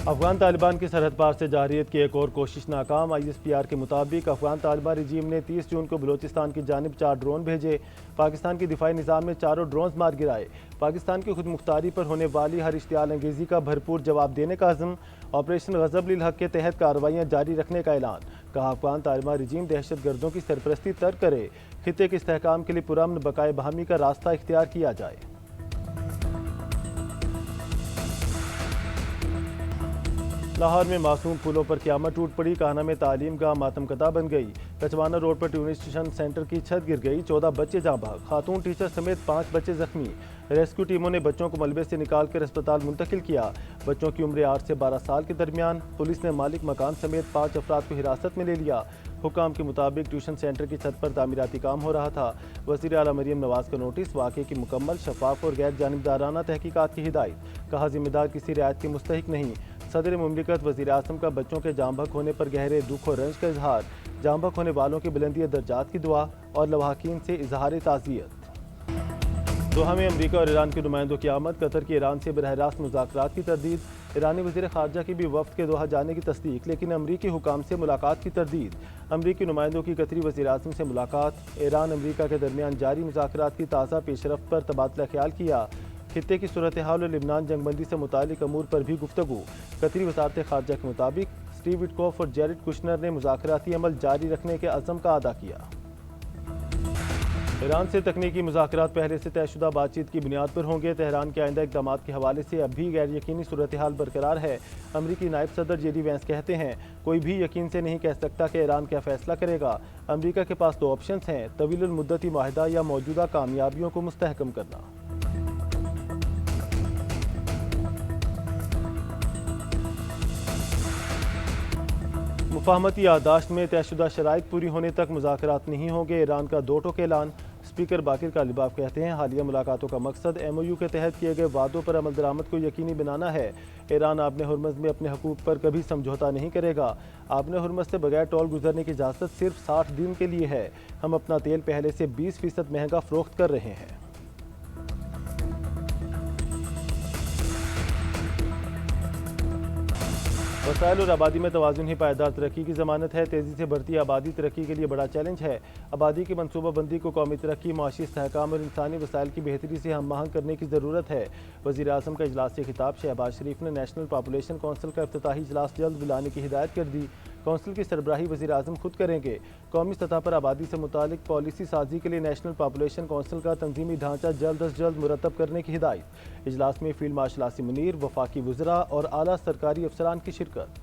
अफगान तालिबान की सरहद पार से जारहियत की एक और कोशिश नाकाम। ISPR के मुताबिक अफगान तालिबान रजीम ने 30 जून को बलोचिस्तान की जानिब 4 ड्रोन भेजे। पाकिस्तान की दिफाई निज़ाम में चारों ड्रोन मार गिराए। पाकिस्तान की खुद मुख्तारी पर होने वाली हर इश्तियाल अंगेज़ी का भरपूर जवाब देने का अज़्म। ऑपरेशन गज़ब लिल हक़ के तहत कार्रवाइयाँ जारी रखने का ऐलान। कहा, अफगान तालिबान रजीम दहशत गर्दों की सरपरस्ती तर्क करे, खित्ते के इस्तेहकाम के लिए पुरअमन बकाए बहामी का रास्ता इख्तियार किया जाए। लाहौर में मासूम पुलों पर क़यामत टूट पड़ी। कान्हा में तालीम गाह मातमकदा बन गई। कचवाना रोड पर ट्यूशन सेंटर की छत गिर गई। 14 बच्चे जाँ बहक। खातून टीचर समेत 5 बच्चे जख्मी। रेस्क्यू टीमों ने बच्चों को मलबे से निकालकर अस्पताल मुंतकिल किया। बच्चों की उम्र 8 से 12 साल के दरमियान। पुलिस ने मालिक मकान समेत 5 अफराद को हिरासत में ले लिया। हुकाम के मुताबिक ट्यूशन सेंटर की छत पर तामीराती काम हो रहा था। वज़ीर आला मरीम नवाज का नोटिस। वाक़े की मुकम्मल, शफाफ और गैर जानिबदाराना तहकीकात की हिदायत। कहा, जिम्मेदार किसी रियायत के मुस्तहिक नहीं। सदर मुमलिकत वज़ीर आज़म का बच्चों के जाँ बहक होने पर गहरे दुख और रंज का इजहार। जाँ बहक होने वालों की बुलंदी दर्जात की दुआ और लवाहकीन से इजहार ताज़ियत। दोहा में अमरीका और ईरान के नुमाइंदों की आमद। कतर की ईरान से बरह रास्त मुज़ाकरात की तरदीद। ईरानी वज़ीर ख़ारजा की भी वफ़द के दोहा जाने की तस्दीक, लेकिन अमरीकी हुकाम से मुलाकात की तरदीद। अमरीकी नुमाइंदों की कतरी वज़ीर आज़म से मुलाकात। ईरान अमरीका के दरमियान जारी मुज़ाकरात की ताज़ा पेशरफ्त पर तबादला ख्याल किया। खित्ते की सूरत हाल और लिबनान जंगबंदी से मुतालिक अमूर पर भी गुफ्तगू। कतरी वज़ारत ख़ारजा के मुताबिक स्टीव विटकॉफ और जेरेड कुशनर ने मुज़ाकराती अमल जारी रखने के अज़म का अदा किया। ईरान से तकनीकी मुज़ाकरात पहले से तयशुदा बातचीत की बुनियाद पर होंगे। तेहरान के आइंदा इक़दामात के हवाले से अब भी गैर यकीनी सूरत हाल बरकरार है। अमरीकी नायब सदर JD वैंस कहते हैं, कोई भी यकीन से नहीं कह सकता कि ईरान क्या फ़ैसला करेगा। अमरीका के पास 2 ऑप्शन हैं, तवील मुद्दती माहिदा या मौजूदा कामयाबियों को मुस्तहकम करना। मुफाहमती याददाश्त में तयशुदा शराइत पूरी होने तक मुज़ाकरात नहीं होंगे। ईरान का 2 टोक ऐलान। स्पीकर बाकिर कालिबाफ कहते हैं, हालिया मुलाकातों का मकसद MOU के तहत किए गए वादों पर अमल दरामद को यकीनी बनाना है। ईरान आबने हुर्मज़ में अपने हकूक़ पर कभी समझौता नहीं करेगा। आबने हुर्मज़ से बगैर टोल गुजरने की इजाज़त सिर्फ 60 दिन के लिए है। हम अपना तेल पहले से 20% महंगा फ़रोख्त कर रहे हैं। वसाइल और आबादी में तवाज़ुन ही पायदार तरक्की की ज़मानत है। तेज़ी से बढ़ती आबादी तरक्की के लिए बड़ा चैलेंज है। आबादी की मनसूबाबंदी को कौमी तरक्की, माशी इस्तेहकाम और इंसानी वसाइल की बेहतरी से हम आहंग करने की ज़रूरत है। वज़ीर आज़म का इजलास से खिताब। शहबाज शरीफ ने नेशनल पॉपुलेशन कौंसिल का इफ्तिताही इजलास जल्द बुलाने की हिदायत कर दी। कौंसिल की सरबराही वज़ीर आज़म खुद करेंगे। कौमी सतह पर आबादी से मुतालिक पॉलिसी साजी के लिए नेशनल पॉपुलेशन कौंसिल का तंजीमी ढांचा जल्द अज जल्द मुरतब करने की हिदायत। इजलास में फील्ड मार्शल आसिम मुनीर, वफाकी वज़रा और आला सरकारी अफसरान की शिरकत।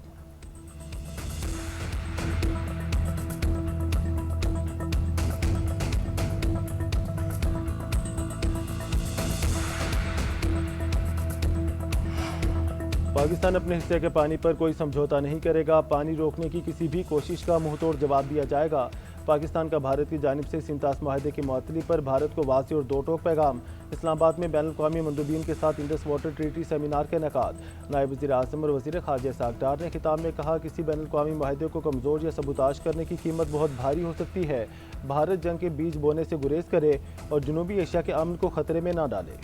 पाकिस्तान अपने हिस्से के पानी पर कोई समझौता नहीं करेगा। पानी रोकने की किसी भी कोशिश का मुंह तोड़ जवाब दिया जाएगा। पाकिस्तान का भारत की जानिब से सिंतास माहदे की मुअत्तली पर भारत को वाज़ेह और 2 टोक पैगाम। इस्लामाबाद में बैनुल अक़वामी मंदूबीन के साथ इंडस वाटर ट्रीटी सेमिनार का इनेकाद। नायब वज़ीर आज़म और वज़ीर ख़ारजा इस्हाक़ डार ने खिताब में कहा, किसी बैनुल अक़वामी माहदे को कमज़ोर या सबूताज करने की कीमत बहुत भारी हो सकती है। भारत जंग के बीज बोने से गुरेज करे और जनूबी एशिया के अमन को ख़तरे में न डाले।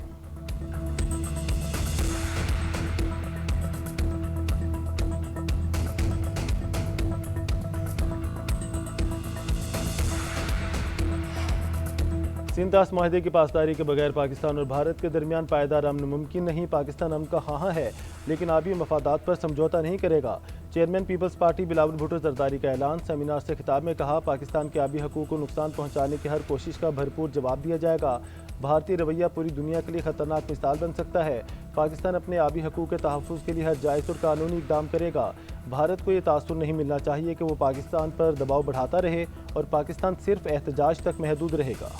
सिंतास माहदे की पासदारी के बगैर पाकिस्तान और भारत के दरमियान पायदार अमन मुमकिन नहीं। पाकिस्तान अमन का ख़्वाह है, लेकिन आबी मफादात पर समझौता नहीं करेगा। Chairman Peoples Party Bilawal Bhutto Zardari का ऐलान। सेमिनार से खिताब में कहा, पाकिस्तान के आबी हकूक़ को नुकसान पहुँचाने की हर कोशिश का भरपूर जवाब दिया जाएगा। भारतीय रवैया पूरी दुनिया के लिए खतरनाक मिसाल बन सकता है। पाकिस्तान अपने आबी हकूक़ के तहफ़्फ़ुज़ के लिए हर जायज़ और कानूनी इक़दाम करेगा। भारत को ये तासुर नहीं मिलना चाहिए कि वो पाकिस्तान पर दबाव बढ़ाता रहे और पाकिस्तान सिर्फ एहतजाज तक महदूद रहेगा।